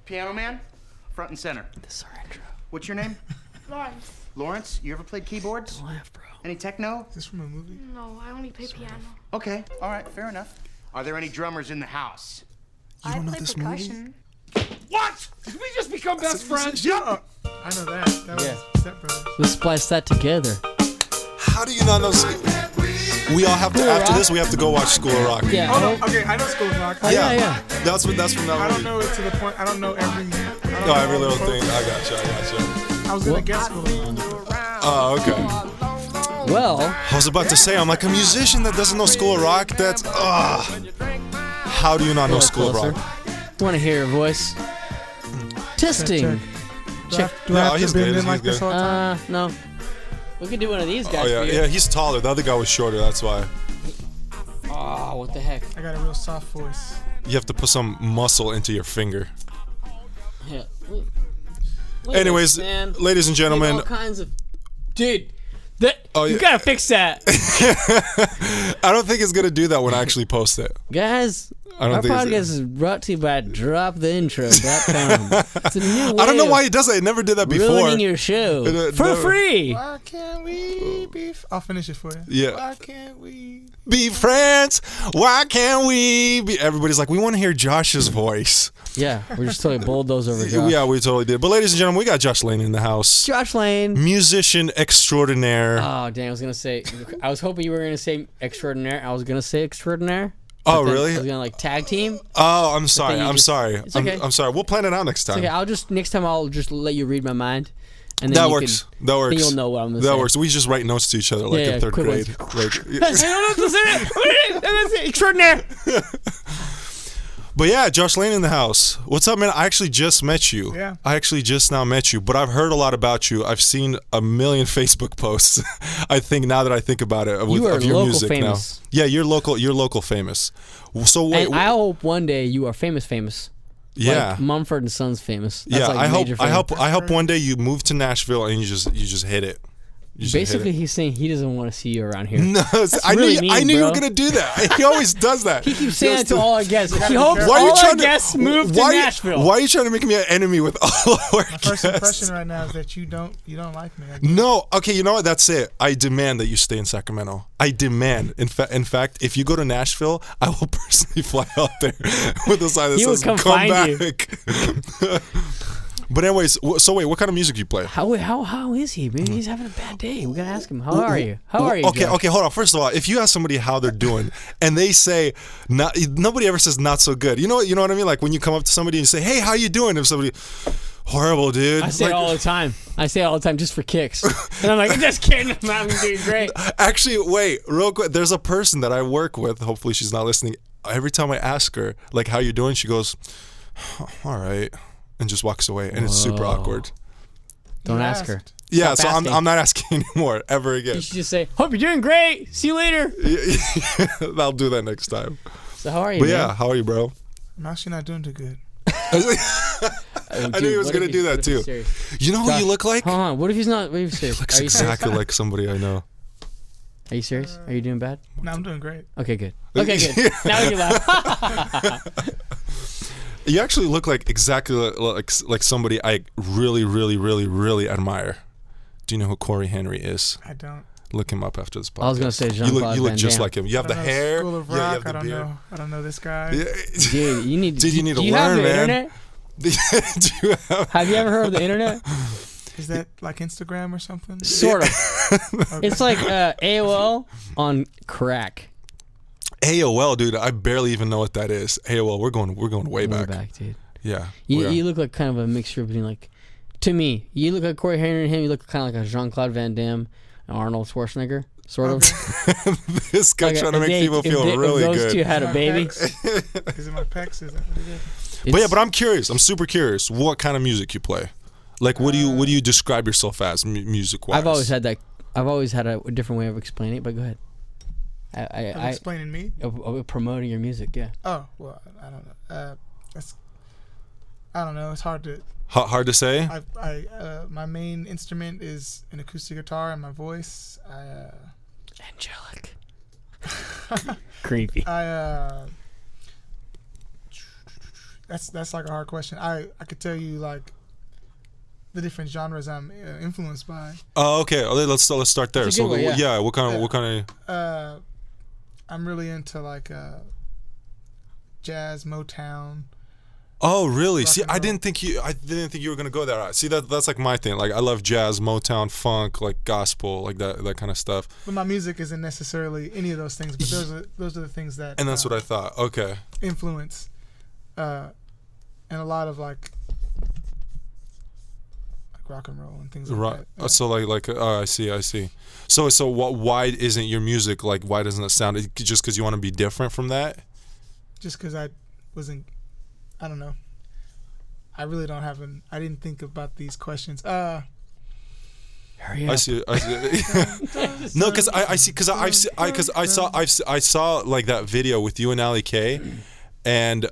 Piano man, front and center. This is our intro. What's your name? Lawrence. Lawrence, you ever played keyboards? Don't laugh, bro. Any techno? Is this from a movie? No, I only play piano. Okay, all right, fair enough. Are there any drummers in the house? You I don't know play this percussion. What? Did we just become best friends? Yeah. I know that. That was Step Brothers. Let's splice that together. How do you not know? We all have to, after this, we have to go watch School of Rock. Yeah. Oh, no. Okay, I know School of Rock. Yeah. That's from that movie. I don't know it to the point. I don't know every. No, every little thing. I got you. I was going to guess School of Rock. Oh, okay. Well, I was about to say, I'm like a musician that doesn't know School of Rock. That's how do you not know School of Rock? Want to hear your voice? Testing. Do I have he's to bend good, in like he's this whole time? No. We could do one of these guys. Oh yeah, for you. yeah. He's taller. The other guy was shorter. That's why. Oh, what the heck? I got a real soft voice. You have to put some muscle into your finger. Yeah. Look at Anyways, this, man. ladies and gentlemen, All kinds of. Dude, that Oh, you yeah. gotta fix that, I don't think it's gonna do that when I actually post it. guys. I don't Our think it's- podcast is brought to you by DropTheIntro.com. It's a new way I don't know of why he does that. It never did that before. ruining your show for no. free. Why can't we be? I'll finish it for you. Yeah. Why can't we? Be friends. Why can't we be? Everybody's like, we want to hear Josh's voice. Yeah, we're just totally bulldoze over Josh. Yeah, we totally did. But ladies and gentlemen, we got Josh Lane in the house. Josh Lane. Musician extraordinaire. Oh, dang, I was hoping you were gonna say extraordinaire. I was gonna say extraordinaire. Oh, but then really? I was gonna like tag team. Oh, I'm sorry. then you I'm just- sorry. It's okay. I'm sorry. We'll plan it out next time. Okay, next time I'll just let you read my mind. And then That you works. Can, That works. Then you'll know what I'm gonna say. That works. We just write notes to each other like Yeah, in third quick grade. ones. Like, I don't know what to say. Extraordinaire. But yeah, Josh Lane in the house. What's up, man? I actually just met you. Yeah. I actually just now met you, but I've heard a lot about you. I've seen a million Facebook posts. I think now that I think about it, You are of your local music famous. now. Yeah, you're local famous. So wait, And I hope one day you are famous. yeah. Like Mumford and Sons famous. That's Yeah, like I major hope fame. one day you move to Nashville and you just hit it. You just hit Basically, it. he's saying he doesn't want to see you around here. No, I really knew mean, you bro. were gonna do that. He always does that. He keeps saying it to all our guests. He be hopes careful. all our guests move to why, Nashville. Why are you trying to make me an enemy with all our My first guests? impression right now is that you don't like me. I get it. No, okay, you know what? That's it. I demand that you stay in Sacramento. I demand. In fact, if you go to Nashville, I will personally fly out there with a sign that He will says come "Come find back." But anyways, so wait, what kind of music you play? How is he? Maybe he's having a bad day. We gotta ask him. How are you? How are you? Okay, Josh? okay, hold on. First of all, if you ask somebody how they're doing and they say nobody ever says not so good. You know what I mean? Like when you come up to somebody and you say, "Hey, how you doing?" If somebody horrible, dude. I say it all the time. Just for kicks. And I'm like, just kidding. I'm doing great. Actually, wait, real quick. There's a person that I work with. Hopefully, she's not listening. Every time I ask her, like, how you doing? She goes, all right, and just walks away, and it's super awkward. Don't You ask her. asked. Yeah, Stop so asking. I'm not asking anymore ever again. You should just say, "Hope you're doing great. See you later." I'll do that next time. So how are you? But man? yeah, how are you, bro? I'm actually not doing too good. I knew he was gonna do that too. You know who Josh, you look like? Hold on. What if he's not? What if he's serious? Looks Are you serious? exactly like somebody I know. Are you serious? Are you doing bad? No, I'm doing great. Okay, good. Okay, good. Now we can laugh. You actually look like exactly like somebody I really, really, really, really admire. Do you know who Corey Henry is? I don't. Look him up after this podcast. I was gonna say You Jean-Claude look Van just Damme. like him. You have I the don't know hair. School of Yeah, you Rock. have the I don't beard. know. I don't know this guy. Yeah. Dude, you need. Dude, you need to do you have learn, the man. internet? Do you have? Have you ever heard of the internet? Is that like Instagram or something? Sort of. Okay. It's like AOL on crack. AOL, dude. I barely even know what that is. AOL. We're going way back. Dude. Yeah. You look like kind of a mixture between like, to me, you look like Corey Henry and him. You look kind of like a Jean-Claude Van Damme and Arnold Schwarzenegger, sort of. This guy Like trying to make people feel really if those good. two had a My baby. pecs. Is it my pecs? Is that what it is? But yeah, but I'm curious. I'm super curious. What kind of music you play? Like, what do you describe yourself as music wise? I've always had that. I've always had a different way of explaining it. But go ahead. Of explaining me? Of promoting your music. Yeah. Oh well, I don't know. I don't know. It's hard to. Hard to say. My main instrument is an acoustic guitar and my voice. Angelic. Creepy. That's like a hard question. I could tell you like the different genres I'm influenced by. Oh, okay. Let's start there. That's a good one, yeah. What kind of? I'm really into like jazz, Motown. Oh, really? Rock See, and I roll. didn't think you were gonna go there. See, that's like my thing. Like, I love jazz, Motown, funk, like gospel, like that kind of stuff. But my music isn't necessarily any of those things. But those are the things that. And that's what I thought. Okay. Influence, and a lot of like rock and roll and things like Right. that. Yeah. So I see. So why isn't your music like? Why doesn't it sound? Just because you want to be different from that? Just because I don't know. I really don't have I didn't think about these questions. Hurry up. I see. No, because I saw like that video with you and Ali K, and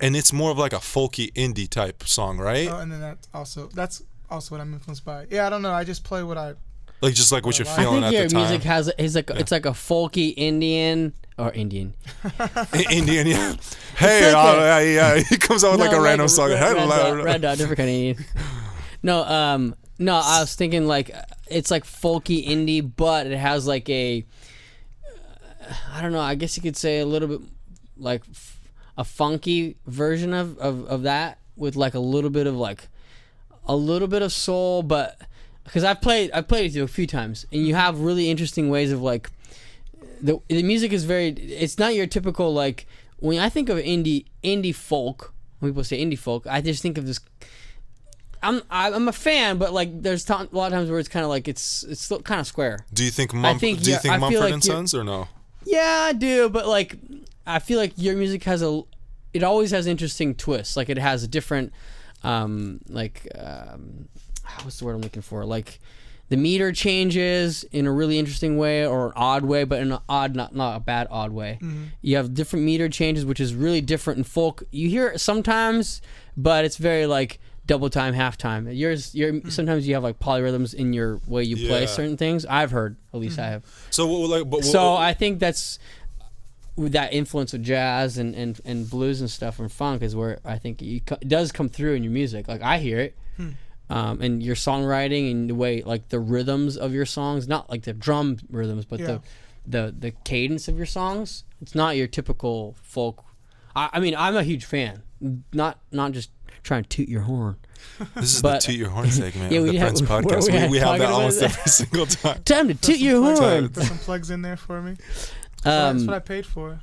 it's more of like a folky indie type song, right? Oh, and then that's also what I'm influenced by. Yeah, I don't know. I just play what I. Like just like what you're I feeling I think at your the time. music has it's like a folky Indian. Indian. Indian, yeah. Hey, like yeah. He comes out with like a random song. Red Dot, different kind of Indian. No, I was thinking like it's like folky indie, but it has like a, I don't know. I guess you could say a little bit like a funky version of that with like a little bit of soul, but because I've played with you a few times, and you have really interesting ways of like. The music is very. It's not your typical like. When I think of indie folk, when people say indie folk, I just think of this. I'm a fan, but like there's a lot of times where it's kind of like it's still kind of square. Do you think I Mumford like and Sons or no? Yeah, I do, but like I feel like your music has it always has interesting twists. Like it has a different, what's the word I'm looking for? Like. The meter changes in a really interesting way or an odd way, but in an odd, not a bad odd way. Mm-hmm. You have different meter changes, which is really different in folk. You hear it sometimes, but it's very like double time, half time. Sometimes you have like polyrhythms in your way you play certain things. I've heard, at least I have. So I think that's with that influence of jazz and blues and stuff and funk is where I think it does come through in your music. Like I hear it. And your songwriting and the way like the rhythms of your songs, not like the drum rhythms, but the cadence of your songs. It's not your typical folk. I mean, I'm a huge fan. Not just trying to toot your horn. This is the toot your horn segment of the have, Frendz podcast. We have that almost that. every single time. Time to toot your horn. Put some plugs in there for me. That's what I paid for.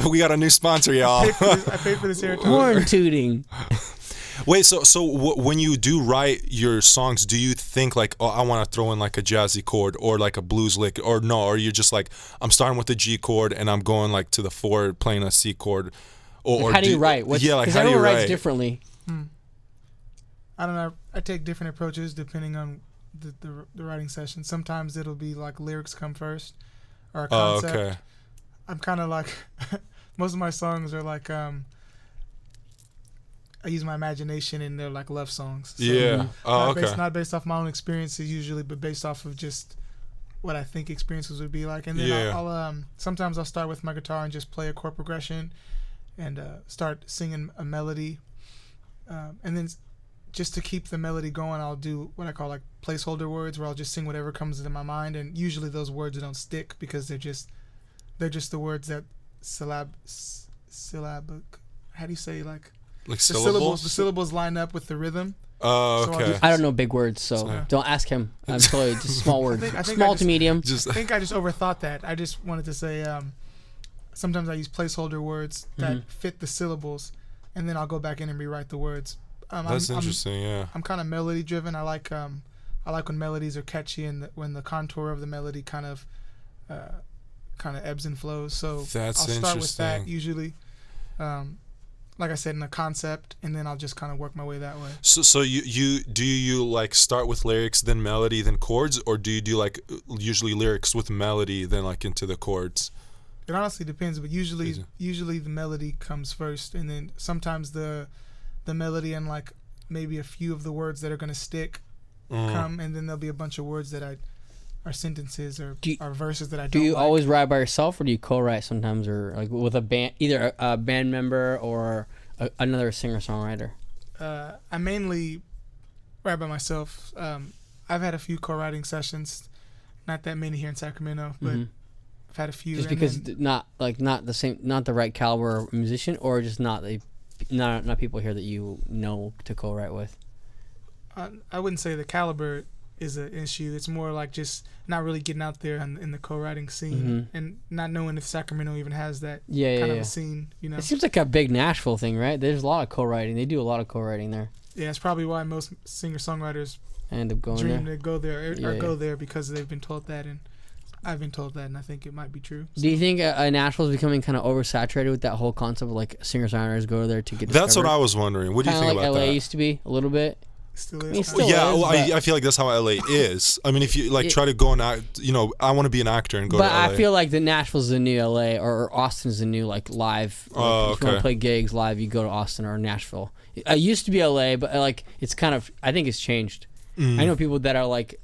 We got a new sponsor, y'all. I paid for this airtime. Horn tooting. Wait, so when you do write your songs, do you think like, oh, I want to throw in like a jazzy chord or like a blues lick, or no? Or you're just like, I'm starting with the G chord and I'm going like to the 4 playing a C chord, or how do you write? Because how do you everyone writes write differently. I don't know. I take different approaches depending on the writing session. Sometimes it'll be like lyrics come first, or a concept. Oh, okay. I'm kind of like most of my songs are like I use my imagination and they're like love songs. So yeah. Oh, okay. Not based off my own experiences usually, but based off of just what I think experiences would be like. And then I'll sometimes I'll start with my guitar and just play a chord progression and start singing a melody. And then just to keep the melody going, I'll do what I call like placeholder words, where I'll just sing whatever comes into my mind. And usually those words don't stick because they're just the words that syllabic. How do you say like syllables? The syllables line up with the rhythm. Oh, okay. I don't know big words, so don't ask him. I'm totally just small words. I think small to medium. I think I just overthought that. I just wanted to say sometimes I use placeholder words that fit the syllables, and then I'll go back in and rewrite the words. That's interesting. Yeah. I'm kind of melody driven. I like when melodies are catchy and when the contour of the melody kind of ebbs and flows. So I'll start with that usually. Like I said, in a concept, and then I'll just kind of work my way that way. So you like start with lyrics, then melody, then chords, or do you do like usually lyrics with melody, then like into the chords? It honestly depends, but usually the melody comes first, and then sometimes the melody and like maybe a few of the words that are gonna stick come, and then there'll be a bunch of words that I sentences or are verses that I don't. Do you like. always write by yourself, or do you co-write sometimes, or like with a band, either a band member or another singer-songwriter? I mainly write by myself. I've had a few co-writing sessions, not that many here in Sacramento, but I've had a few. Just because not the right caliber musician, or just not people here that you know to co-write with. I wouldn't say the caliber is an issue. It's more like just not really getting out there in the co-writing scene and not knowing if Sacramento even has that kind of a scene. You know, it seems like a big Nashville thing, right? There's a lot of co-writing. They do a lot of co-writing there. Yeah, it's probably why most singer-songwriters end up going dream there. to go there or go there because they've been told that, and I've been told that, and I think it might be true. So. Do you think Nashville is becoming kind of oversaturated with that whole concept of like singer-songwriters go there to get discovered? That's what I was wondering. What do you think like about LA that? used to be a little bit. Still I is. mean, still Yeah, is, well, I feel like that's how LA is. I mean, if you like try to go and act, I want to be an actor and go to LA. But I feel like the Nashville's the new LA, or Austin's the new like live. Like, if you want to play gigs live, you go to Austin or Nashville. It used to be LA, but like it's kind of, I think it's changed. I know people that are like,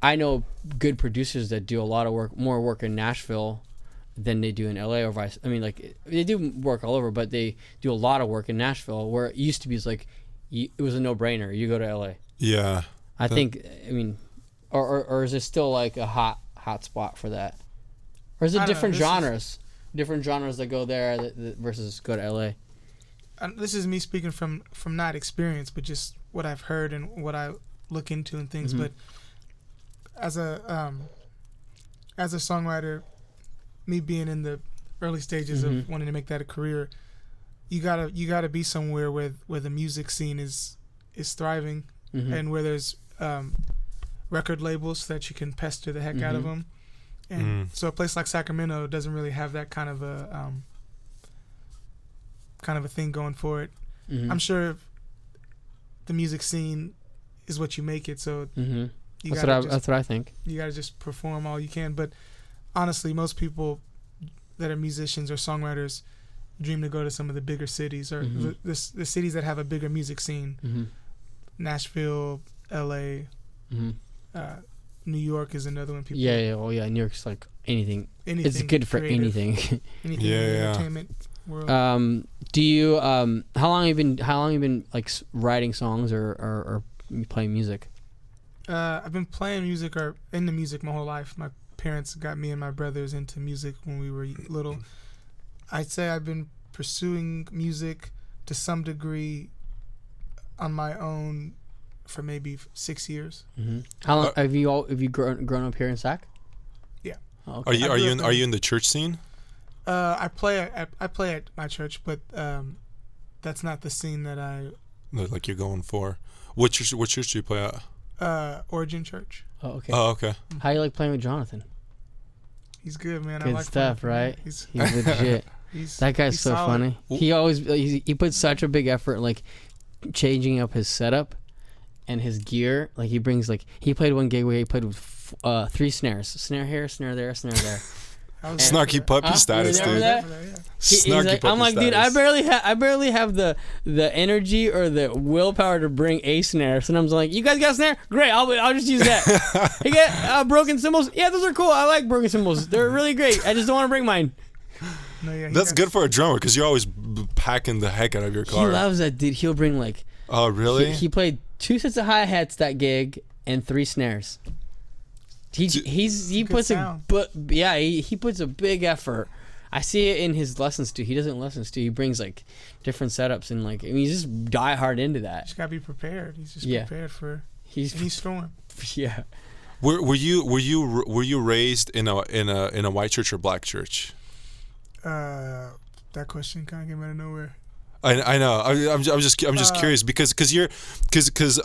I know good producers that do a lot of more work in Nashville than they do in LA or vice. I mean, like they do work all over, but they do a lot of work in Nashville, where it used to be like it was a no-brainer. You go to LA. Yeah. I think. I mean, or is it still like a hot spot for that, or is it different genres? Different genres that go there that versus go to LA. This is me speaking from not experience, but just what I've heard and what I look into and things. But as a songwriter, me being in the early stages of wanting to make that a career, you gotta be somewhere where the music scene is thriving and where there's record labels that you can pester the heck out of them. And so a place like Sacramento doesn't really have that kind of a thing going for it. I'm sure the music scene is what you make it. So that's what I think. You gotta just perform all you can. But honestly, most people that are musicians or songwriters dream to go to some of the bigger cities or the cities that have a bigger music scene. Nashville, LA, New York is another one. People New York's like anything. It's good for anything. Anything in the entertainment world. Do you how long have you been like writing songs or playing music? I've been playing music or into music my whole life. My parents got me and my brothers into music when we were little. I'd say I've been pursuing music to some degree on my own for maybe 6 years. How long have you grown up here in Sac? Yeah. Oh, okay. Are you in the church scene? I play at my church, but that's not the scene that I like you're going for. What church do you play at? Origin Church. Oh, okay. Oh, okay. How you like playing with Jonathan? He's good, man. Good I like stuff, right? He's legit. That guy's so solid. funny. He puts such a big effort, like changing up his setup and his gear. Like he brings he played one gig where he played with 3 snares: snare here, snare there, snare there. Snarky puppy status, dude. Snarky puppy I'm like, status. Dude, I barely have the energy or the willpower to bring a snare. So I'm like, you guys got a snare? Great, I'll just use that. You get broken cymbals? Yeah, those are cool. I like broken cymbals. They're really great. I just don't want to bring mine. No, that's good for a drummer because you're always packing the heck out of your car. He loves that, dude. He'll bring like. Oh really? He played 2 sets of hi-hats that gig and 3 snares. He puts he puts a big effort. I see it in his lessons too. He doesn't lessons too. He brings like different setups and he's just die hard into that. Just gotta be prepared. He's just prepared for any storm. Yeah. Were you raised in a white church or black church? That question kind of came out of nowhere. I know. I'm just curious because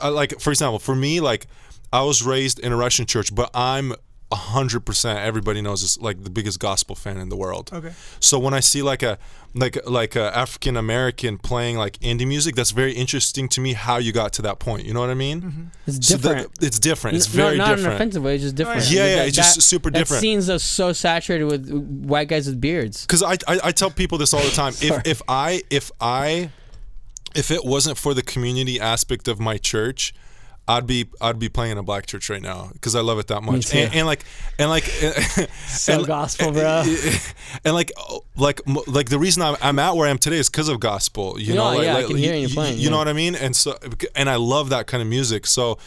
like for example, for me, like I was raised in a Russian church, but I'm 100%. Everybody knows this, like the biggest gospel fan in the world. Okay. So when I see like a African American playing like indie music, that's very interesting to me. How you got to that point, you know what I mean? It's different. It's different. It's very not different. in an offensive way. It's just different. Yeah, it's just super different. That scene's so saturated with white guys with beards. Because I tell people this all the time. If it wasn't for the community aspect of my church, I'd be playing in a black church right now because I love it that much. too. And like So gospel, bro. And like the reason I'm at where I am today is because of gospel. You know, yeah, like, I can hear you playing. You know what I mean? And so, and I love that kind of music. So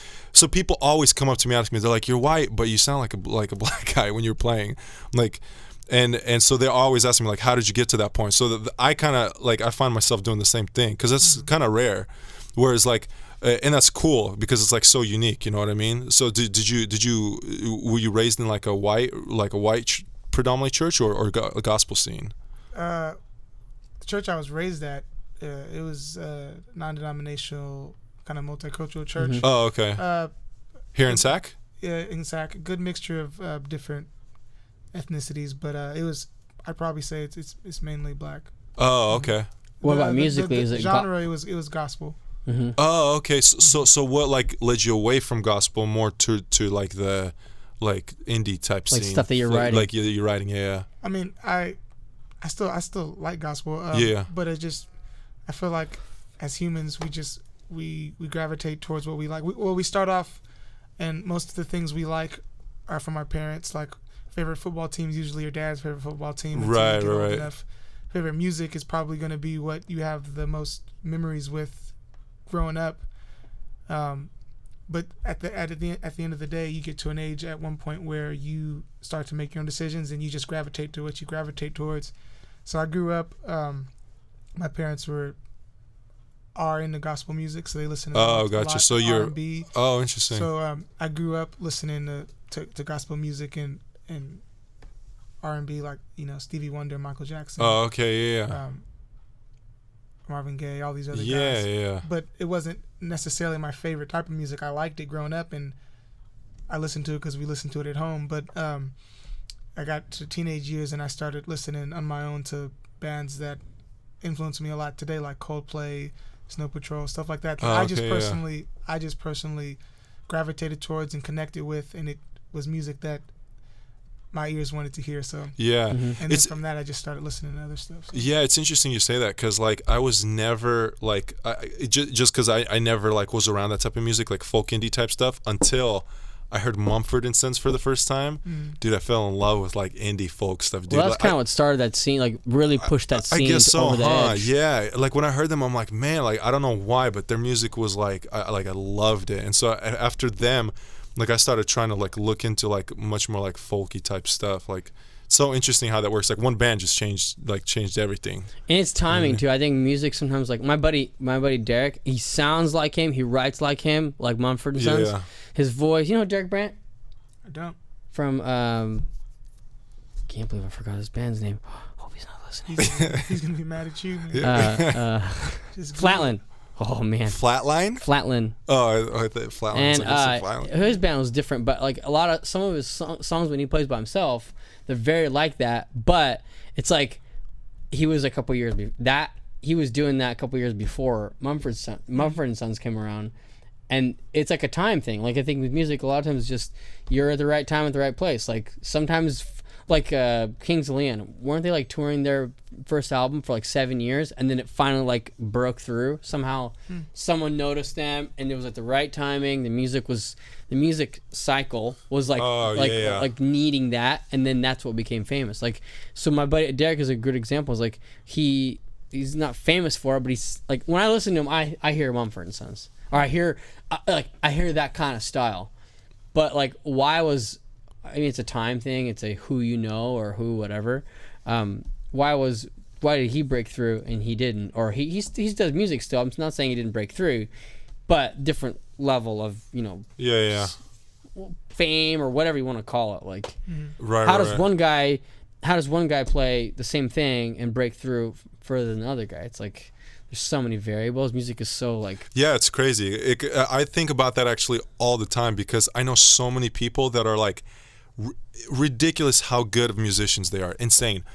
people always come up to me, ask me, they're like, "You're white, but you sound like a black guy when you're playing." Like, and so they always ask me like, "How did you get to that point?" So I kind of like I find myself doing the same thing because it's kind of rare. Whereas like. And that's cool because it's like so unique, you know what I mean? So were you raised in like a white predominantly church or a gospel scene? The church I was raised at, it was a non-denominational kind of multicultural church. Oh, okay. Here in Sac? Yeah, in Sac. Good mixture of different ethnicities, but I'd probably say it's mainly black. Oh, okay. What about musically? The genre? It was gospel. Mm-hmm. Oh, okay. So what like led you away from gospel more to like the like indie type like scene, stuff that you're writing? Like you're writing, yeah. I mean, I still like gospel. Yeah. But I feel like as humans, we gravitate towards what we like. We start off, and most of the things we like are from our parents. Like favorite football teams, usually your dad's favorite football team. Right. Favorite music is probably going to be what you have the most memories with. Growing up, but at the end of the day, you get to an age at one point where you start to make your own decisions and you just gravitate to what you gravitate towards. So I grew up. My parents are into gospel music, so they listen to gotcha. So you're R&B. Oh, interesting. So I grew up listening to gospel music and R&B, like Stevie Wonder, Michael Jackson. Oh, okay, yeah. Marvin Gaye, all these other guys. Yeah. But it wasn't necessarily my favorite type of music. I liked it growing up, and I listened to it because we listened to it at home. But I got to teenage years, and I started listening on my own to bands that influence me a lot today, like Coldplay, Snow Patrol, stuff like that. I just personally gravitated towards and connected with, and it was music that my ears wanted to hear. So yeah, and then from that I just started listening to other stuff. So. Yeah, it's interesting you say that because like I was never like just because I never like was around that type of music, like folk indie type stuff, until I heard Mumford & Sons for the first time. Dude, I fell in love with like indie folk stuff. Dude, well, that's kind of what started that scene, like really pushed that scene over the edge. Yeah, like when I heard them, I'm like, man, like I don't know why, but their music was like I loved it. And so after them, like I started trying to like look into like much more like folky type stuff. Like it's so interesting how that works. Like one band just changed everything. And it's timing too. I think music sometimes, like my buddy Derek, he sounds like him, he writes like him, like Mumford & Sons. Yeah. His voice, you know Derek Brandt? I don't. From can't believe I forgot his band's name. Hope he's not listening. He's gonna be mad at you, man. Flatland. Oh man. Flatline? Flatland. Oh, I thought Flatline. And like Flatline. His band was different, but like some of his songs when he plays by himself, they're very like that. But it's like he was a couple years he was doing that a couple years before Mumford & Sons came around, and it's like a time thing. Like I think with music, a lot of times it's just you're at the right time at the right place. Like sometimes. Like Kings of Leon, weren't they like touring their first album for like 7 years, and then it finally like broke through somehow? Someone noticed them, and it was at the right timing. The music cycle was like like needing that, and then that's what became famous. Like so, my buddy Derek is a good example. Is like he's not famous for it, but he's like when I listen to him, I hear Mumford & Sons, or I hear that kind of style, but like I mean, it's a time thing. It's a who you know or who whatever. Why did he break through and he didn't? Or he does music still. I'm not saying he didn't break through, but different level of fame or whatever you want to call it. Like, how does one guy play the same thing and break through further than the other guy? It's like there's so many variables. Music is so like it's crazy. I think about that actually all the time because I know so many people that are like. Ridiculous how good of musicians they are, insane.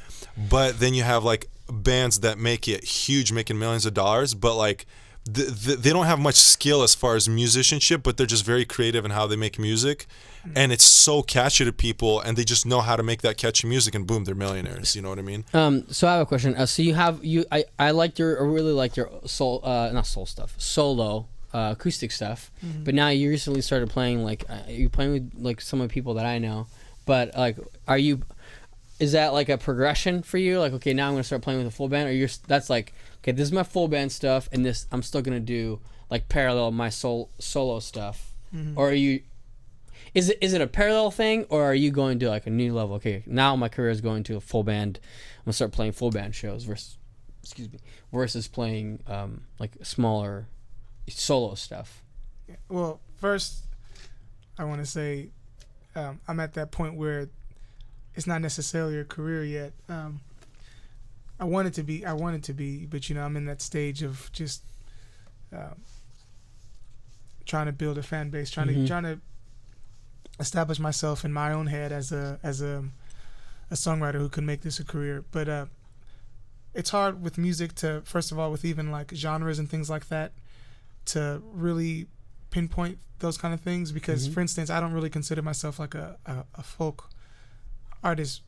But then you have like bands that make it huge, making millions of dollars, but like they don't have much skill as far as musicianship, but they're just very creative in how they make music, and it's so catchy to people, and they just know how to make that catchy music, and boom, they're millionaires. You know what I mean? So I have a question. So I really liked your not soul stuff, solo acoustic stuff, but now you recently started playing like you playing with like some of the people that I know. But like, is that like a progression for you? Like, okay, now I'm gonna start playing with a full band, or that's like, okay, this is my full band stuff, and this I'm still gonna do like parallel my solo stuff, or are you? Is it a parallel thing, or are you going to like a new level? Okay, now my career is going to a full band. I'm gonna start playing full band shows versus playing like smaller solo stuff. Well, first, I want to say I'm at that point where it's not necessarily a career yet. I want it to be, but I'm in that stage of just trying to build a fan base, trying to establish myself in my own head as a songwriter who can make this a career. But it's hard with music to, first of all, with even like genres and things like that, to really pinpoint those kind of things, because for instance, I don't really consider myself like a folk artist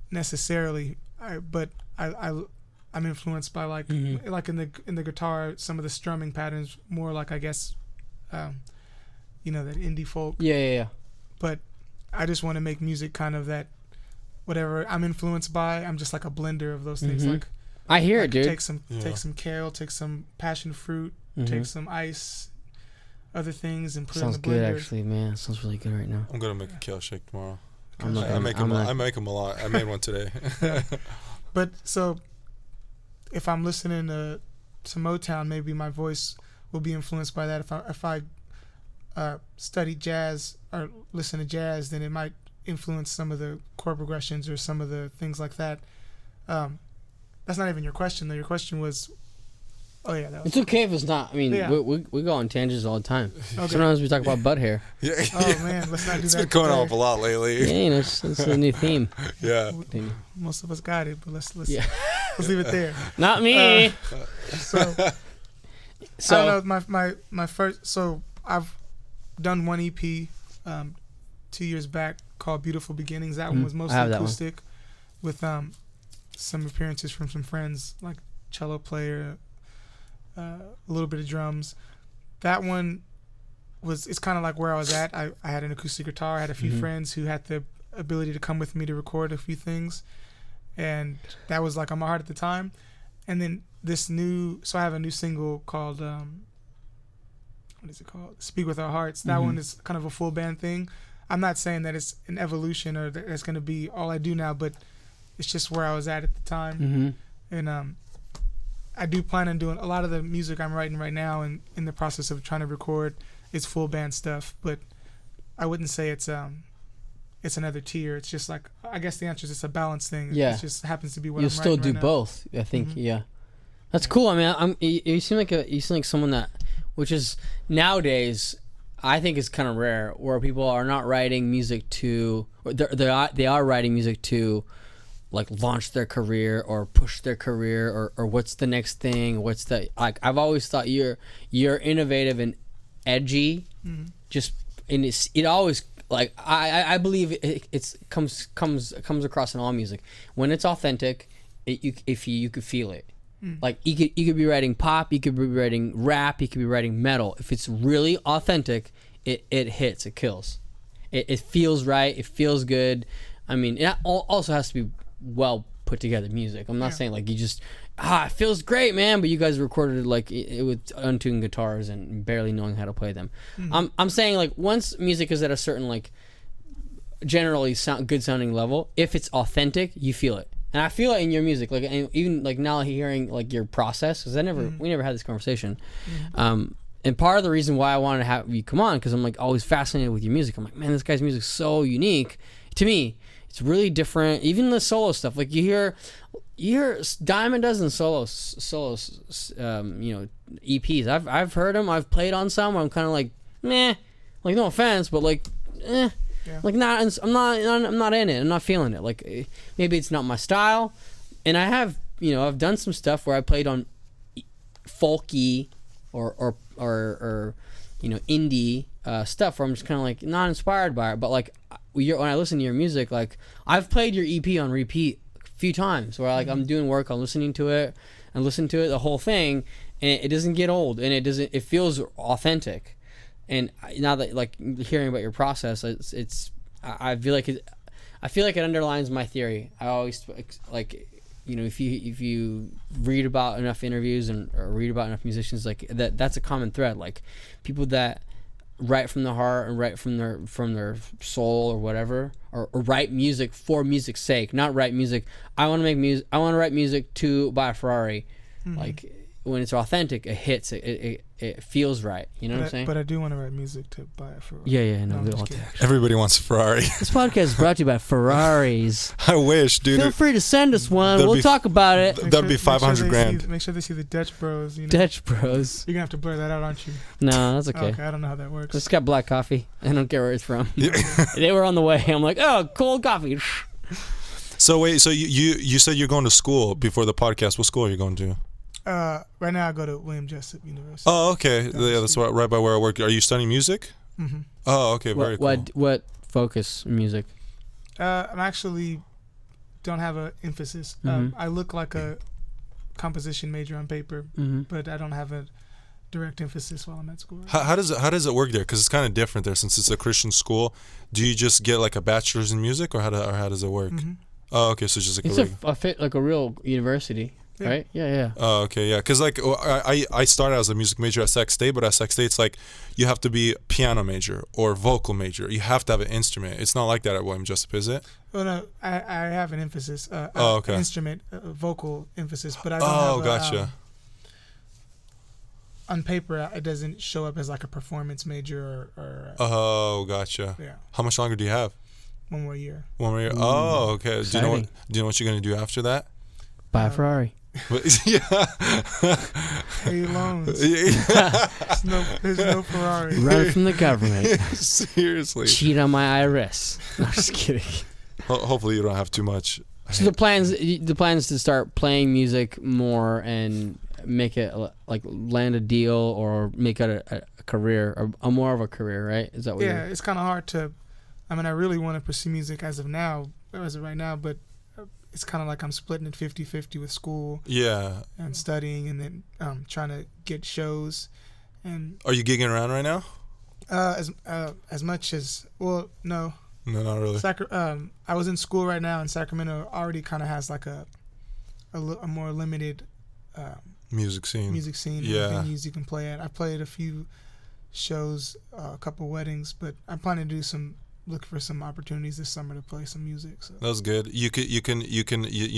necessarily, but I'm influenced by like in the guitar, some of the strumming patterns, more like, I guess, that indie folk. Yeah. But I just want to make music kind of that, whatever I'm influenced by, I'm just like a blender of those things. Like, I hear it, dude. Take some kale, take some passion fruit, take some ice, other things, and put it in the blender. Sounds good, actually, man. Sounds really good right now. I'm gonna make a kale shake tomorrow. I make them a lot. I made one today. But so, if I'm listening to Motown, maybe my voice will be influenced by that. If I study jazz or listen to jazz, then it might influence some of the chord progressions or some of the things like that. That's not even your question, though. Your question was, oh yeah, that was. It's okay if it's not. I mean, we go on tangents all the time. Okay. Sometimes we talk about butt hair. Yeah. Oh man, let's not do that. It's been going up a lot lately. Yeah, it's a new theme. Yeah. Most of us got it, but let's leave it there. Not me. So I don't know, my first. So I've done one EP 2 years back called Beautiful Beginnings. That one was mostly acoustic, with some appearances from some friends, like cello player, a little bit of drums. That one it's kind of like where I was at. I had an acoustic guitar. I had a few friends who had the ability to come with me to record a few things, and that was like on my heart at the time. And then so I have a new single called what is it called? Speak With Our Hearts. That one is kind of a full band thing. I'm not saying that it's an evolution or that it's going to be all I do now, but it's just where I was at the time. And I do plan on doing a lot of the music I'm writing right now, and in the process of trying to record, it's full band stuff. But I wouldn't say it's another tier. It's just like, I guess the answer is it's a balance thing. Yeah. It just happens to be what You'll I'm still writing do right now. both, I think. Yeah, that's cool. I mean, you seem like someone that, which is nowadays, I think is kind of rare, where people are not writing music to, or they are writing music to, like, launch their career or push their career or what's the next thing, what's the, like, I've always thought you're innovative and edgy, just, and it always, like, I believe it comes across in all music when it's authentic. You could feel it. Like, you could be writing pop, you could be writing rap, you could be writing metal. If it's really authentic, it hits, it kills. It feels right, it feels good. I mean, it also has to be well put together music. I'm not saying like you just it feels great, man, but you guys recorded it like it with untuned guitars and barely knowing how to play them. I'm saying, like, once music is at a certain, like, generally good sounding level, if it's authentic, you feel it. And I feel it in your music, like, and even like now hearing like your process, because we never had this conversation. And part of the reason why I wanted to have you come on, because I'm like always fascinated with your music. I'm like, man, this guy's music's so unique to me. It's really different. Even the solo stuff, like you hear dime a dozen solos, EPs. I've heard them. I've played on some. I'm kind of like, meh, like, no offense, but like, eh. Yeah. Like, I'm not in it. I'm not feeling it. Like, maybe it's not my style. And I have, I've done some stuff where I played on folky or indie stuff where I'm just kind of like not inspired by it. But like, when I listen to your music, like, I've played your EP on repeat a few times where, like, I'm doing work, I'm listening to it, and listen to it the whole thing, and it doesn't get old, and it feels authentic. And now that like hearing about your process, I feel like it underlines my theory. I always like, you know, if you read about enough interviews or read about enough musicians, like that's a common thread. Like people that write from the heart and write from their soul or whatever, or write music for music's sake, not write music. I want to make music. I want to write music to buy a Ferrari. Like when it's authentic, it hits. It feels right. You know what I'm saying? But I do want to write music to buy a Ferrari. Yeah. No, I'm just kidding. Everybody wants a Ferrari. This podcast is brought to you by Ferraris. I wish, dude. Feel free to send us one. That'd We'll be- talk about it. That'd be 500 grand. Make sure they see the Dutch Bros. You know? Dutch Bros. You're gonna have to blur that out, aren't you? No, that's okay. Okay, I don't know how that works. It's got black coffee. I don't care where it's from. They were on the way. I'm like, oh, cold coffee. So wait, so you said you're going to school before the podcast. What school are you going to? Right now I go to William Jessup University. Oh, okay. Yeah, that's right by where I work. Are you studying music? Mm-hmm. Oh, okay. Very cool. What focus in music? I'm actually don't have an emphasis. I look like a composition major on paper, but I don't have a direct emphasis while I'm at school. How does it work there? Because it's kind of different there since it's a Christian school. Do you just get like a bachelor's in music, or how does it work? Oh, okay. So it's just like It's like a real university. Yeah. Right? Yeah. Oh, okay, yeah. Because like I started as a music major at Sac State, but at Sac State it's like you have to be piano major or vocal major. You have to have an instrument. It's not like that at William Jessup, is it? Well, no, I have an emphasis. Okay. Instrument, vocal emphasis, but I don't have. Oh, gotcha. On paper, it doesn't show up as like a performance major or. Oh, gotcha. Yeah. How much longer do you have? 1 more year. 1 more year. Oh, okay. Do you know Exciting. what you're gonna do after that? Buy a Ferrari. Yeah. Pay loans. Yeah. There's no Ferrari. Run from the government. Seriously. Cheat on my IRS. No, I'm just kidding. Hopefully you don't have too much. So the plans to start playing music more and make it like land a deal or make it a career, or a more of a career, right? Is that what? Yeah, it's kind of hard to. I mean, I really want to pursue music as of right now, but it's kind of like I'm splitting it 50-50 with school. Yeah. And studying, and then trying to get shows. And are you gigging around right now? As much as no. No, not really. I was in school right now, and Sacramento already kind of has like a more limited music scene. Yeah. Venues you can play at. I played a few shows, a couple weddings, but I'm planning to look for some opportunities this summer to play some music. So. That's good. You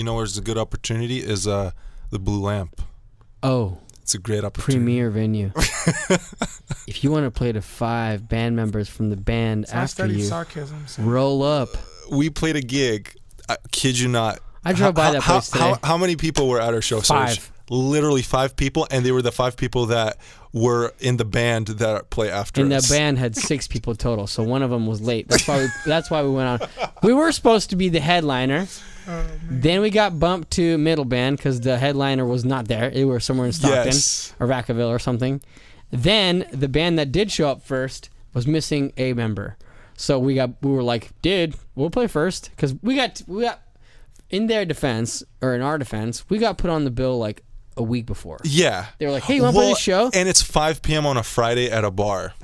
know where's a good opportunity is the Blue Lamp. Oh. It's a great opportunity. Premier venue. If you want to play to 5 band members from the band so after you, sarcasm, so. roll up. We played a gig. I kid you not. I drove by that place today. How many people were at our show? 5. Literally 5 people, and they were the 5 people that were in the band that play after us. And that band had 6 people total, so one of them was late. That's why we went on. We were supposed to be the headliner. Then we got bumped to middle band because the headliner was not there. They were somewhere in Stockton or Vacaville or something. Then the band that did show up first was missing a member. So we were like, dude, we'll play first, because we got in their defense, or in our defense, we got put on the bill like a week before. Yeah. They were like, hey, you want to play the show? And it's 5 p.m. on a Friday at a bar.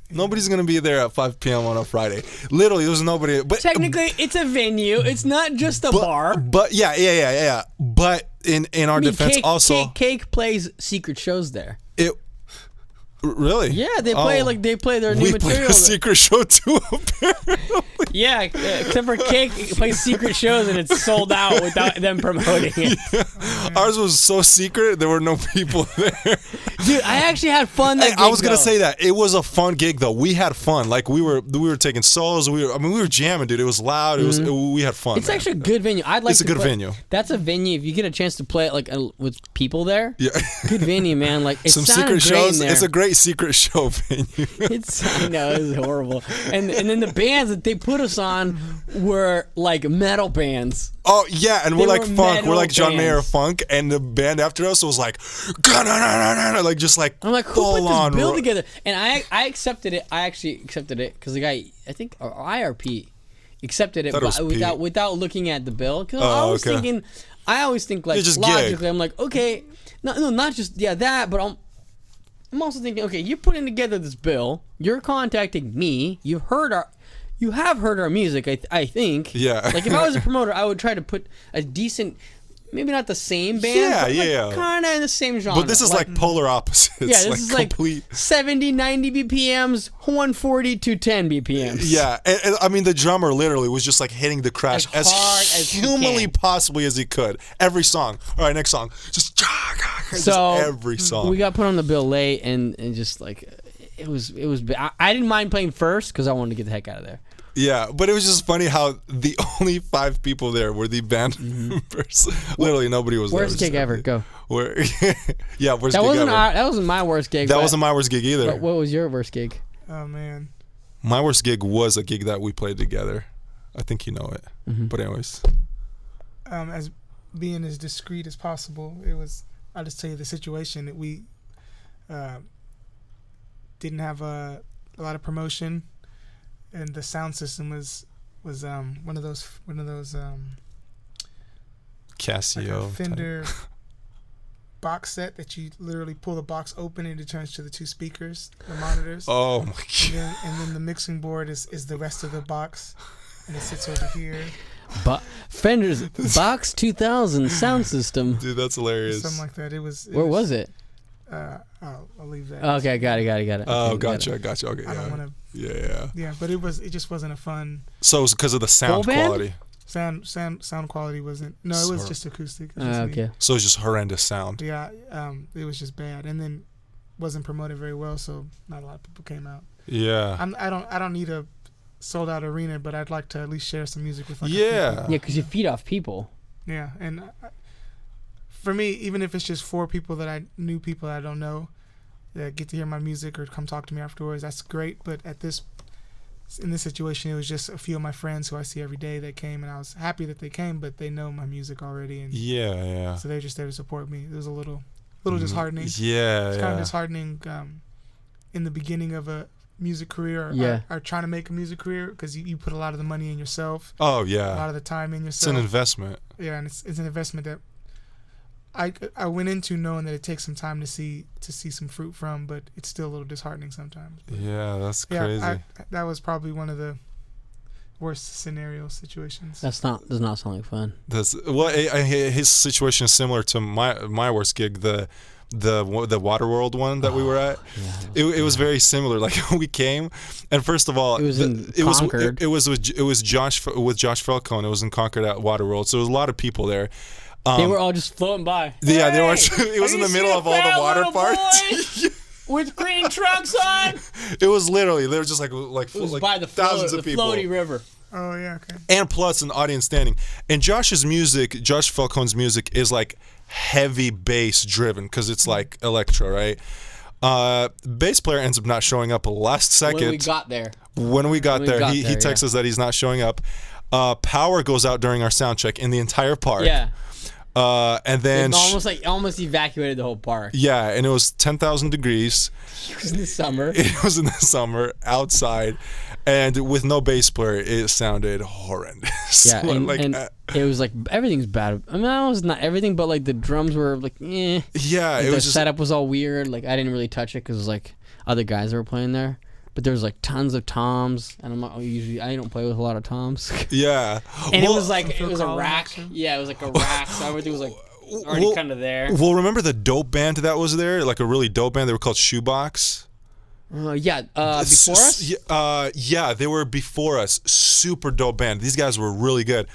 Nobody's going to be there at 5 p.m. on a Friday. Literally, there's nobody. But technically, it's a venue. It's not just a bar. But yeah. But in our defense, also. Cake plays secret shows there. Really? Yeah, they play their new material. We play a secret show too, apparently. Yeah, except for Cake plays secret shows and it's sold out without them promoting it. Yeah. Ours was so secret, there were no people there. Dude, I actually had fun that gig, I was gonna say that. It was a fun gig though. We had fun. Like we were taking solos, we were jamming, dude. It was loud. We had fun. It's actually a good venue. It's a good venue. That's a venue if you get a chance to play it like with people there. Yeah. Good venue, man. Like it's some secret shows. It's a great secret show venue. I know, it was horrible. And then the bands that they put us on were like metal bands. Oh yeah, and we're like funk. We're like John Mayer funk, and the band after us was like, like just like. I'm like, who put this bill together? And I accepted it. I actually accepted it because the guy, I think, or IRP, accepted it without looking at the bill. Because I was thinking, I always think like just logically. gig. I'm like, okay, no, not just that, but I'm also thinking, okay, you're putting together this bill. You're contacting me. You have heard our music. I think. Yeah. Like if I was a promoter, I would try to put a decent. Maybe not the same band, but kind of in the same genre. But this is like polar opposites. Yeah, this like is complete. like 70, 90 BPMs, 140 to 10 BPMs. Yeah, and I mean the drummer literally was just like hitting the crash As hard as he humanly can. possibly as he could. Every song. All right, next song. Just So every song. we got put on the bill late, and just like it was. I didn't mind playing first because I wanted to get the heck out of there. Yeah, but it was just funny how the only 5 people there were the band members. Literally nobody was there. Worst gig ever. Go. Yeah, worst That gig wasn't ever. that wasn't my worst gig. That but- wasn't my worst gig either. But what was your worst gig? Oh man. My worst gig was a gig that we played together. I think you know it. But anyways. As being as discreet as possible, it was. I'll just tell you the situation that we didn't have a lot of promotion, and the sound system was one of those Casio. like a Fender box set that you literally pull the box open and it turns to the 2 speakers, the monitors. Oh my god. And then the mixing board is the rest of the box, and it sits over here. But Fender's Box 2000 sound system. Dude, that's hilarious. Something like that. Where was it? I'll leave that. Okay, got it. Oh, Okay, got gotcha. it. Okay, I don't yeah. want to. Yeah. Yeah, but it just wasn't a fun. So it was because of the sound Full band? quality. Sound quality wasn't. No, it was Sorry. just acoustic. It was just me. Okay. So it was just horrendous sound. Yeah, it was just bad, and then wasn't promoted very well, so not a lot of people came out. Yeah. I don't need a sold out arena, but I'd like to at least share some music with like a few Yeah. people. Yeah, because you feed off people. Yeah, and for me, even if it's just 4 people that I knew, people I don't know, that get to hear my music or come talk to me afterwards, that's great. But in this situation, it was just a few of my friends who I see every day that came, and I was happy that they came, but they know my music already, and Yeah. so they're just there to support me. It was a little disheartening. Yeah. It's kind of disheartening in the beginning of a music career or trying to make a music career, because you put a lot of the money in yourself, Oh a yeah. lot of the time in It's yourself. an investment. Yeah, and it's an investment that I went into knowing that it takes some time to see some fruit from, but it's still a little disheartening sometimes. But Yeah, that's yeah, crazy. that was probably one of the worst scenario situations. Does not sound like fun. That's his situation is similar to my worst gig, the Waterworld one that we were at. Yeah, It was very similar. Like we came, and first of all, It was in Concord. It was Josh Falcone. It was in Concord at Waterworld. So there was a lot of people there. they were all just floating by. Yeah, they were. Hey, It was in the middle of all the water parks. with green trucks on. It was literally they were just like It was like by the thousands of people. floaty river. Oh yeah, okay. And plus an audience standing. And Josh Falcone's music is like heavy bass driven because it's like electro, right? Bass player ends up not showing up last second. When we got there. He texts us that he's not showing up. Power goes out during our sound check in the entire park. Yeah. And then It almost evacuated the whole park. yeah, and it was 10,000 degrees. It was in the summer. It was in the summer outside, and with no bass player, it sounded horrendous. Yeah, and it was like everything's bad. I mean, it was not everything, but like the drums were like, eh. yeah, Like, it the was just setup was all weird. Like I didn't really touch it because it was like other guys that were playing there. But there was like tons of toms, and I'm not usually I don't play with a lot of toms. yeah. And Well, it was like it was a Collins rack. too? Yeah, it was like a rack. So everything was like already kind of there. Well, remember the dope band that was there? Like a really dope band. They were called Shoebox. Before us. Yeah, they were before us. Super dope band. These guys were really good,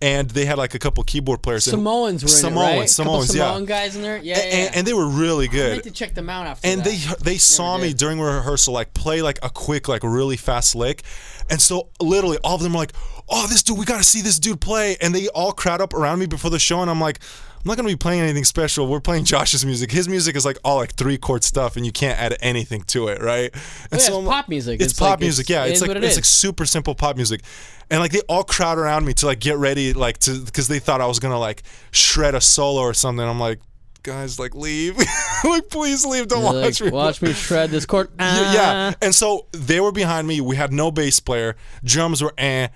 and they had like a couple keyboard players. Samoans were in it, right? Samoans, Couple yeah. Samoan guys in there. Yeah. And they were really I good. meant to check them out after And that. they saw me did. during rehearsal like play like a quick like really fast lick, and so literally all of them were like, "Oh, this dude, we got to see this dude play," and they all crowd up around me before the show, and I'm like, I'm not gonna be playing anything special. We're playing Josh's music. His music is like all like 3-chord stuff, and you can't add anything to it, right? And it's I'm pop music. It's pop music, yeah. It's like what it it's is. like super simple pop music, and like they all crowd around me to like get ready, like to because they thought I was gonna like shred a solo or something. I'm like, guys, like, leave. Like, please leave. Don't You're watch like, me. watch me shred this chord. Yeah. And so they were behind me. We had no bass player. Drums were and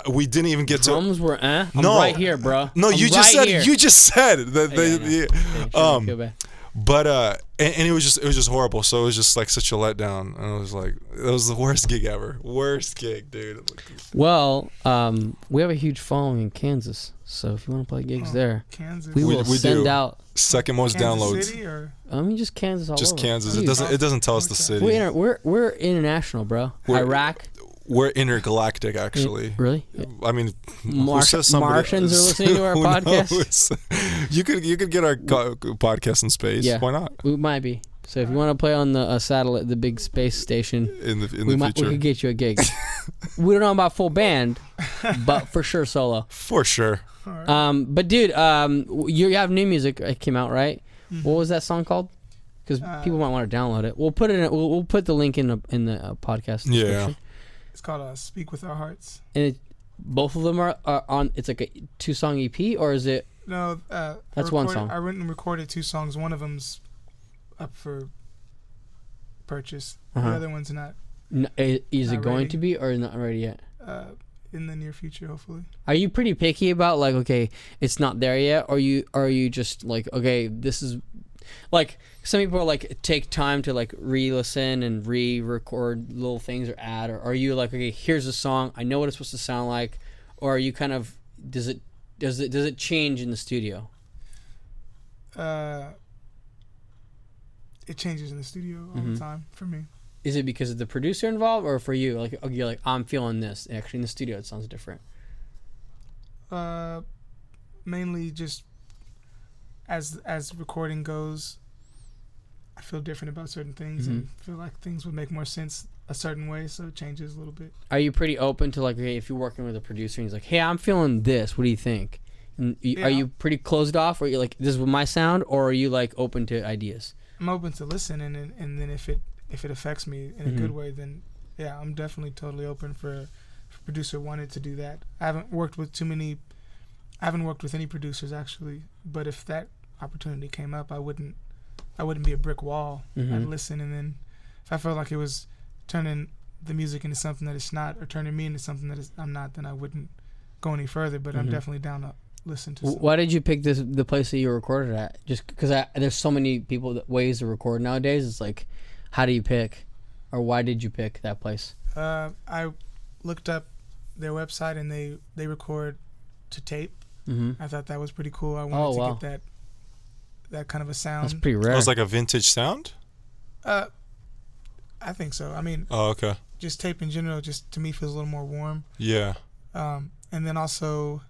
we didn't even get Drums were I'm No. right here, bro. No, I'm you just right said here. you just said that Okay, feel bad. but and it was just horrible. So it was just like such a letdown. And it was like, it was the worst gig ever. Worst gig, dude. Well, we have a huge following in Kansas, so if you want to play gigs there, Kansas. we will we send do. out. Second most Kansas downloads. City or I mean, just Kansas all Just over. Kansas. Huge. It doesn't tell us the city. We're international, bro. Iraq. We're intergalactic, actually. Really? I mean, who says somebody Martians are else? listening to our Who podcast? knows? You could get our podcast in space. Yeah. Why not? We might be. So if you want to play on the satellite, the big space station, In the we future, could get you a gig. We don't know about full band, but for sure solo. for sure. But dude, you have new music that came out, right? Mm-hmm. What was that song called? Because people might want to download it. We'll put it. We'll put the link in the podcast Yeah. description. it's called "Speak with Our Hearts." And both of them are on. It's like a 2-song EP, or is it? No, That's one song. I went and recorded 2 songs. One of them's up for purchase. Uh-huh. The other one's not. Is it Not going ready. to be, or not ready yet? In the near future, hopefully. Are you pretty picky about like, okay, it's not there yet, or are you just like, okay, this is like, some people are like, take time to like re-listen and re-record little things or add, or are you like, okay, here's a song, I know what it's supposed to sound like, or are you kind of, does it change in the studio? It changes in the studio all the time for me. Is it because of the producer involved, or for you, like, okay, you're like, I'm feeling this. Actually, in the studio, it sounds different. Mainly just as recording goes, I feel different about certain things and feel like things would make more sense a certain way, so it changes a little bit. Are you pretty open to like, okay, if you're working with a producer and he's like, hey, I'm feeling this, what do you think? And are you pretty closed off, or you're like, this is my sound, or are you like open to ideas? I'm open to listen, and then if it affects me in a good way, then yeah, I'm definitely totally open for if a producer wanted to do that. I haven't worked with any producers actually, but if that opportunity came up, I wouldn't be a brick wall. I'd listen, and then if I felt like it was turning the music into something that it's not, or turning me into something that I'm not, then I wouldn't go any further. But I'm definitely down to listen to. Why did you pick the place that you recorded at? Just because there's so many ways to record nowadays. It's like, how do you pick, or why did you pick that place? I looked up their website, and they record to tape. I thought that was pretty cool. I wanted to get that kind of a sound. That's pretty rare. It was like a vintage sound. I think so. I mean, okay. Just tape in general, just to me feels a little more warm. Yeah. And then also,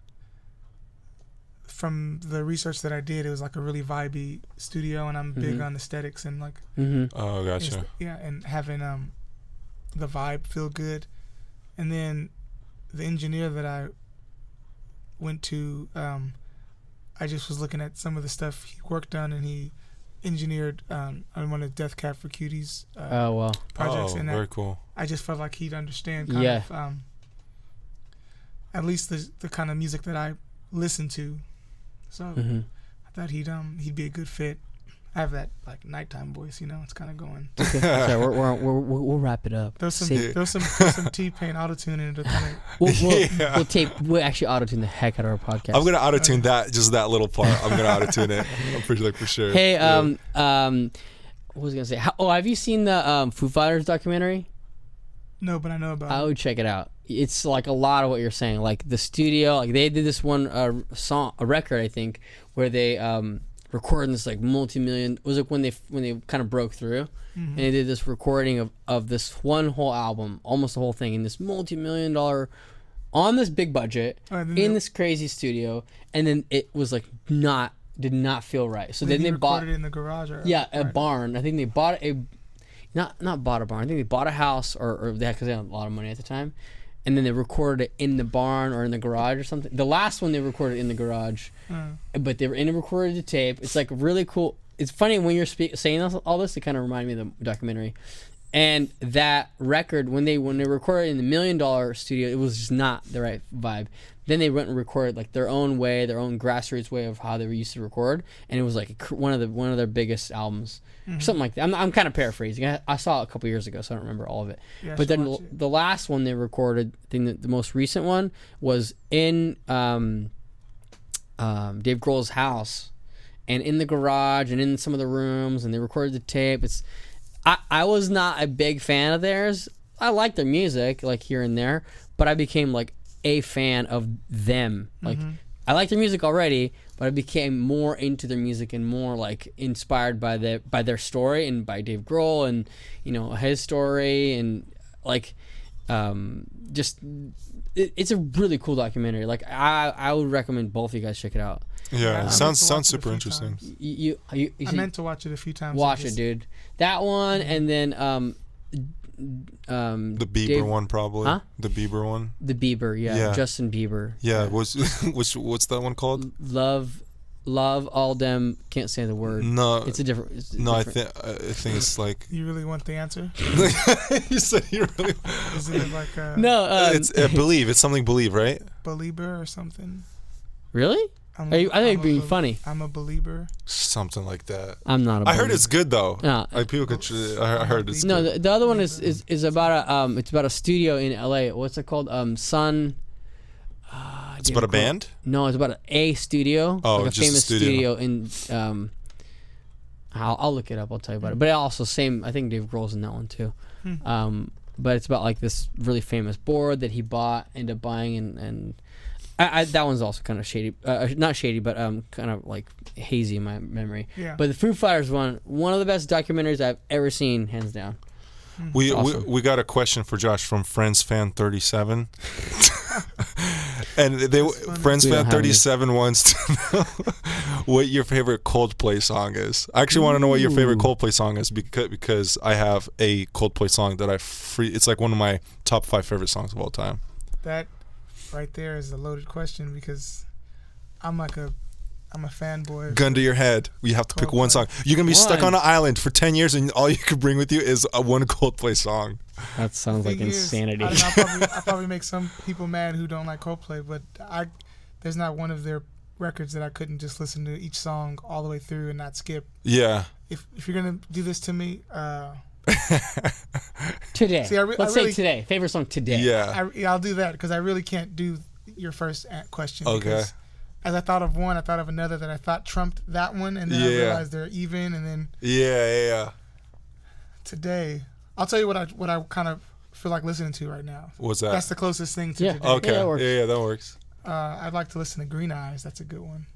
from the research that I did, it was like a really vibey studio, and I'm big on aesthetics and like. Oh, gotcha. And having the vibe feel good, and then the engineer that I went to, I just was looking at some of the stuff he worked on, and he engineered on one of Death Cab for Cuties projects, and very cool. I just felt like he'd understand kind of at least the kind of music that I listen to, so I thought he'd be a good fit. I have that like nighttime voice, it's kind of going. Okay. Sorry, we'll wrap it up. There's some T-Pain autotune in it. Kind of. We'll actually auto-tune the heck out of our podcast. I'm gonna auto-tune that little part. I'm gonna auto-tune it. I'm pretty for sure. Hey, what was I gonna say? Have you seen the Foo Fighters documentary? No, but I know about it. I would check it out. It's like a lot of what you're saying. Like the studio, like they did this one a record, I think, where they recording this like multi-million. It was like when they kind of broke through, and they did this recording of this one whole album, almost the whole thing, in this multi-million-dollar, on this big budget, in this crazy studio, and then it was like did not feel right. So then they bought it in the garage, or a barn. I think they bought not bought a barn. I think they bought a house, or because they had a lot of money at the time, and then they recorded it in the barn or in the garage or something. The last one they recorded in the garage, but they were in and recorded the tape. It's like really cool. It's funny when you're saying all this. It kind of reminded me of the documentary, And that record, when they recorded in the $1 Million studio, it was just not the right vibe. Then they went and recorded like their own way, their own grassroots way of how they were used to record, and it was like one of their biggest albums, or something like that. I'm kind of paraphrasing. I saw it a couple years ago, so I don't remember all of it. Yeah, but then the last one they recorded, I think the most recent one was in Dave Grohl's house, and in the garage, and in some of the rooms, and they recorded the tape. I was not a big fan of theirs. I like their music, like here and there, but I became like a fan of them. Like I liked their music already, but I became more into their music and more like inspired by their story and by Dave Grohl and his story and like just it's a really cool documentary. Like I would recommend both of you guys check it out. Yeah, I sounds meant to watch it a super few interesting. times. I meant to watch it a few times. Watch it, dude. That one, and then The Bieber one probably. Huh? The Bieber one. The Bieber, yeah. Justin Bieber. Yeah, what's that one called? Love all them can't say the word. No, it's a different. I think it's like. You really want the answer? You said you really. Is it like no? It's believe. It's something believe, right? Belieber or something? Really? I think you're being funny. I'm a believer. Something like that. I'm not a believer. I heard it's good though. No. Like people could. I heard it's No, good. the other one is about a studio in LA. What's it called? Sun. It's about a band? No, it's about a studio. Oh, like a just a famous studio. in. I'll look it up. I'll tell you about it. But also I think Dave Grohl's in that one too. But it's about like this really famous board that he ended up buying, and that one's also kind of shady. Not shady, but kind of like hazy in my memory. Yeah. But the Foo Fighters one of the best documentaries I've ever seen, hands down. We awesome. got a question for Josh from Frendz fan 37. And Frendz fan 37 wants to know what your favorite Coldplay song is. I actually want to know what your favorite Coldplay song is because I have a Coldplay song that it's like one of my top 5 favorite songs of all time. That right there is a loaded question because I'm a fanboy. Gun to your head. You have to pick one Coldplay. song. You're going to be stuck One. on an island for 10 years and all you can bring with you is one Coldplay song. That sounds like Thing is, insanity. I'll probably make some people mad who don't like Coldplay, but there's not one of their records that I couldn't just listen to each song all the way through and not skip. Yeah. If you're gonna do this to me, Today. See, Let's say today. Favorite song today. Yeah. I'll do that because I really can't do your first question. Okay. Because as I thought of one, I thought of another that I thought trumped that one, and then I realized they're even, and then Yeah. today, I'll tell you what I kind of feel like listening to right now. What's that? That's the closest thing to Yeah. today. Okay. Yeah, that works. Yeah, that works. I'd like to listen to Green Eyes. That's a good one.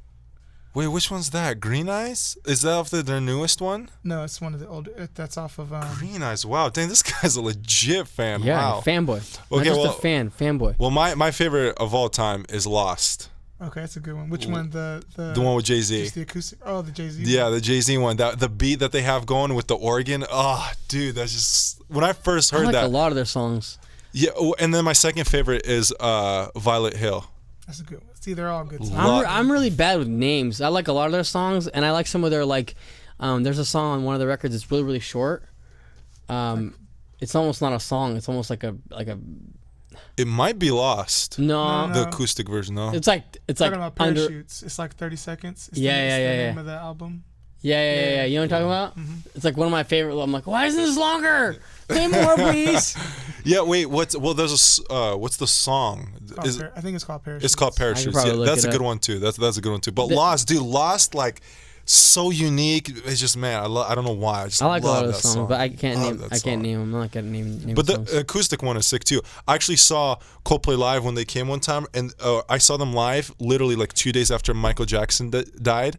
Wait, which one's that? Green Eyes? Is that off their newest one? No, it's one of the older. That's off of. Green Eyes. Wow, dang, this guy's a legit fan. Yeah, Wow. fanboy. Not Okay, just well- a fanboy. Well, my favorite of all time is Lost. Okay, that's a good one. Which one? The one with Jay-Z. Just the acoustic. Oh, the Jay-Z. Yeah, the Jay-Z one. The beat that they have going with the organ. Oh, dude, that's just when I first I heard like that. a lot of their songs. Yeah, and then my second favorite is Violet Hill. That's a good one. See, they're all good songs. I'm really bad with names. I like a lot of their songs, and I like some of their like. There's a song on one of the records that's really really short. It's almost not a song. It's almost like a. It might be Lost. No. The acoustic version, though. It's like Talking about under. Parachutes. It's like 30 seconds. It's Yeah. the name of the album. Yeah. You know what I'm talking about? It's like one of my favorite. I'm like, why isn't this longer? Play more, please. Yeah, wait. What's the song? I think it's called Parachutes. It's called Parachutes. probably Yeah, look that's it a good up. one too. That's a good one too. But Lost, like so unique. It's just man, I don't know why. I like a lot love of the that songs, song. but I can't Love name. that I song. can't name them. I'm not gonna name. But songs. the acoustic one is sick too. I actually saw Coldplay live when they came one time, and I saw them live literally like 2 days after Michael Jackson died.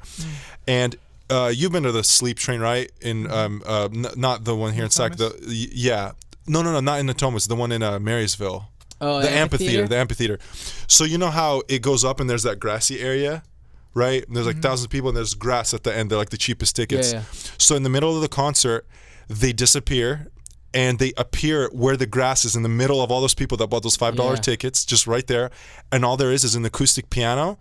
And you've been to the Sleep Train, right? In not the one here in Sac. No, not in Natomas. The one in Marysville. Oh, The amphitheater. So you know how it goes up and there's that grassy area, right? And there's like thousands of people and there's grass at the end. They're like the cheapest tickets. Yeah. So in the middle of the concert, they disappear and they appear where the grass is in the middle of all those people that bought those $5 Yeah. tickets, just right there. And all there is an acoustic piano.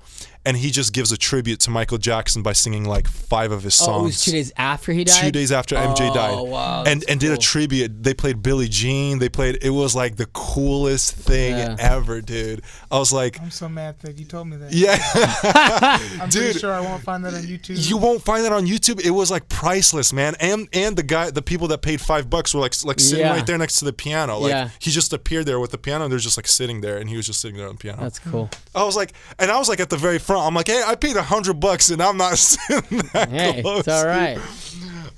and he just gives a tribute to Michael Jackson by singing like 5 of his songs. Oh, it was 2 days after he died? 2 days after MJ died. Oh, wow. And did a tribute. They played Billie Jean. It was like the coolest thing ever, dude. I was like, I'm so mad that you told me that. yeah. I'm Dude, pretty sure I won't find that on YouTube. You won't find that on YouTube. It was like priceless, man. And the people that paid $5 were like sitting right there next to the piano. Like he just appeared there with the piano, and they're just like sitting there, and he was just sitting there on the piano. That's cool. I was like at the very front. I'm like, hey, I paid $100 and I'm not sitting that close. It's all right.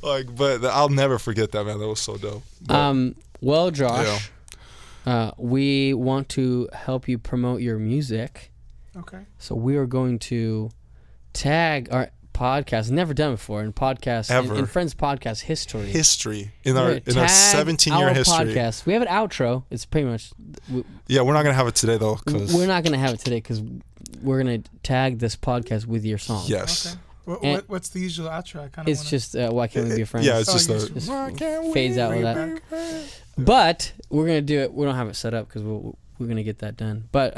Like, but I'll never forget that, man. That was so dope. But, well, Josh, we want to help you promote your music. Okay. So we are going to tag our podcast. Never done before in podcast Ever. in Frendz podcast history. In our 17-year history. Podcast. We have an outro. It's pretty much. Yeah, we're not gonna have it today though. We're not gonna have it today because we're gonna tag this podcast with your song. Yes. Okay. What's the usual outro? I kind of. It's just why can't we be friends? Yeah, it's just phase out with that. But we're gonna do it. We don't have it set up because we're gonna get that done. But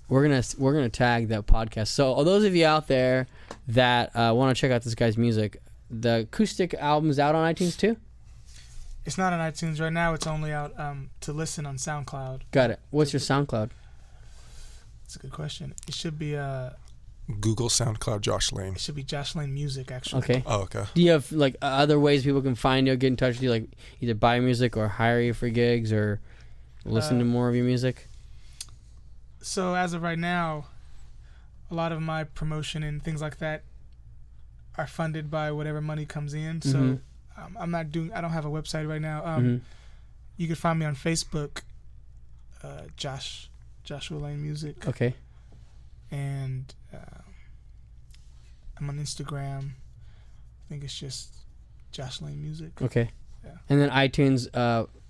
we're gonna tag that podcast. So all those of you out there that want to check out this guy's music, the acoustic album's out on iTunes too. It's not on iTunes right now. It's only out to listen on SoundCloud. Got it. What's your SoundCloud? That's a good question. It should be Google SoundCloud Josh Lane. It should be Josh Lane Music, actually. Okay. Oh, okay. Do you have like other ways people can find you, get in touch with you, like either buy music or hire you for gigs or listen to more of your music? So as of right now, a lot of my promotion and things like that are funded by whatever money comes in. So I don't have a website right now. You can find me on Facebook, Joshua Lane Music. Okay. And I'm on Instagram. I think it's just Josh Lane Music. Okay. Yeah. And then iTunes,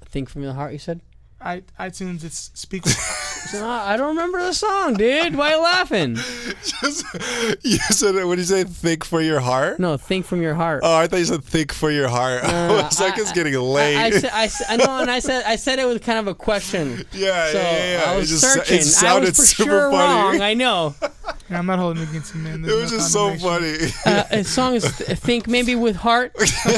Think From Your Heart, you said? iTunes, it's Speak. I don't remember the song, dude. Why are you laughing? You said, what did you say? Think for your heart? No, Think From Your Heart. Oh, I thought you said think for your heart. I was like, it's getting late. I know, and I said it with kind of a question. Yeah. I was searching. It sounded I was for super sure funny. wrong. I know. Yeah, I'm not holding it against you, man. It was just so funny. The song is Think Maybe With Heart,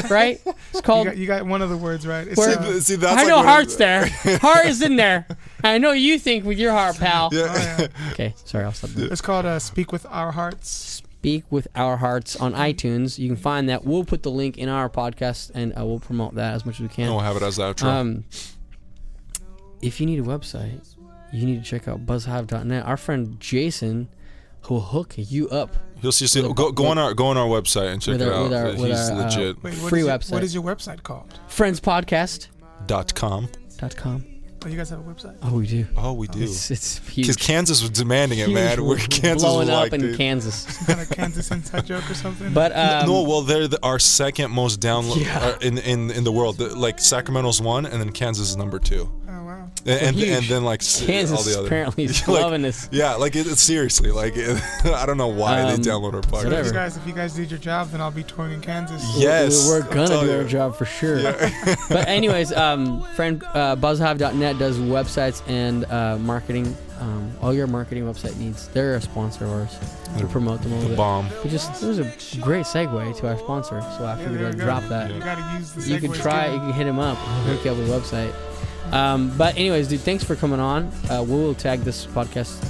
right? It's called. You got one of the words right. It's, See, that's I know like heart's there. Heart is in there. I know you think with your heart, pal. Yeah. Okay, sorry, I'll stop there. It's called Speak With Our Hearts. Speak With Our Hearts on iTunes. You can find that. We'll put the link in our podcast, and we'll promote that as much as we can. We'll have it as the outro. If you need a website, you need to check out buzzhive.net. Our friend Jason will hook you up. You'll see. Go on our website and check it out. He's legit. Wait, free website. What is your website called? .com. Oh, you guys have a website? Oh, we do. Oh, we do. It's huge. Because Kansas was demanding it, Huge. man. We're Kansas blowing was up like, in dude. Kansas. Some kind of Kansas inside joke or something? But No, well, they're our second most download in the world. Like Sacramento's 1, and then Kansas is number 2. Oh, wow. And then like Kansas all the other. apparently is Like, loving this. Yeah, like it's seriously like I don't know why they download our podcast. whatever. If you guys did your job, then I'll be touring in Kansas. Yes, We're I'm gonna telling do you. our job for sure. But anyways, friend buzzhive.net does websites and marketing. All your marketing website needs. They're a sponsor of ours. To promote them a little bit. Bomb. It was a great segue to our sponsor, so I figured I'd drop that. You gotta use the You can segues try. You given. can hit him up. He'll hook you up with a website. But anyways, dude, thanks for coming on. We will tag this podcast.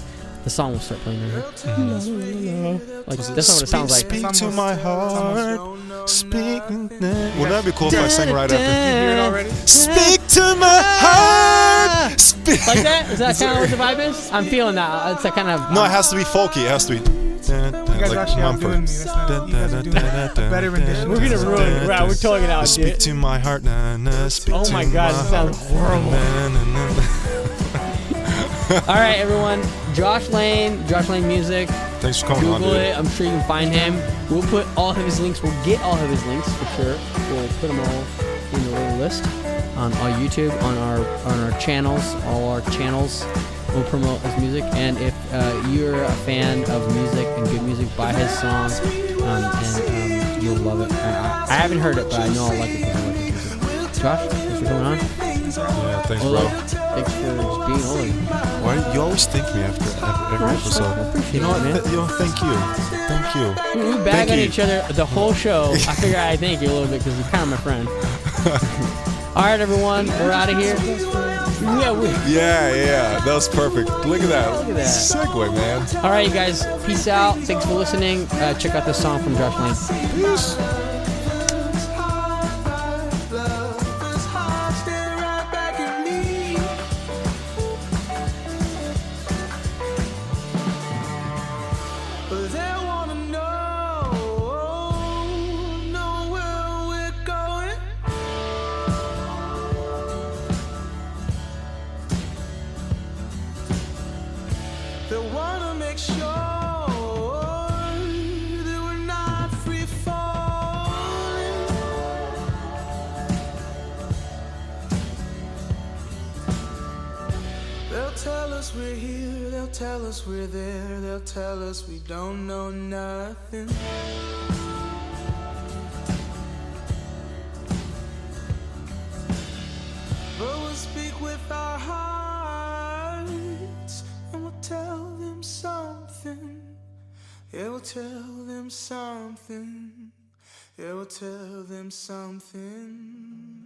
The song will start playing right here. Like that's not what it sounds like. Speak It's to almost- my it's almost- heart. Speak. Wouldn't that be cool if I sang right You after? hear it already? Speak to my heart. Speak. Like that? Is that kind of what the vibe is? I'm feeling that. It's that kind of. No, it has to be folky. It has to be. You guys are actually outdoing me. That's not, you guys are doing a better rendition. We're gonna ruin it. Right, we're totally gonna outdo Speak it. to my heart, na na. Speak Oh to my god, this sounds horrible. na, na, na. All right, everyone. Josh Lane Music. Thanks for coming on, Google dude. it. I'm sure you can find him. We'll put all of his links. We'll get all of his links for sure. We'll put them all in the little list on YouTube, on our channels, all our channels. We'll promote his music. And if you're a fan of music and good music, buy his song, and you'll love it. I haven't heard it, but I know I'll like it because I like his music. Josh, thanks for coming on. Yeah, thanks, Well, bro. thanks for just being on. Why you always thank me after every episode? appreciate You know what? it, man. Thank you. Thank you. We bag Thank on you. each other the whole show. I figure I thank you a little bit because you're kind of my friend. All right, everyone, we're out of here. Yeah, that was perfect. Look at that. Look at that. Segue, man. All right, you guys, peace out. Thanks for listening. Check out this song from Josh Lane. Peace. They wanna make sure that we're not free falling. They'll tell us we're here, they'll tell us we're there, they'll tell us we don't know nothing. But we'll speak with our hearts and we'll tell them something. Yeah, we'll tell them something. Yeah, we'll tell them something.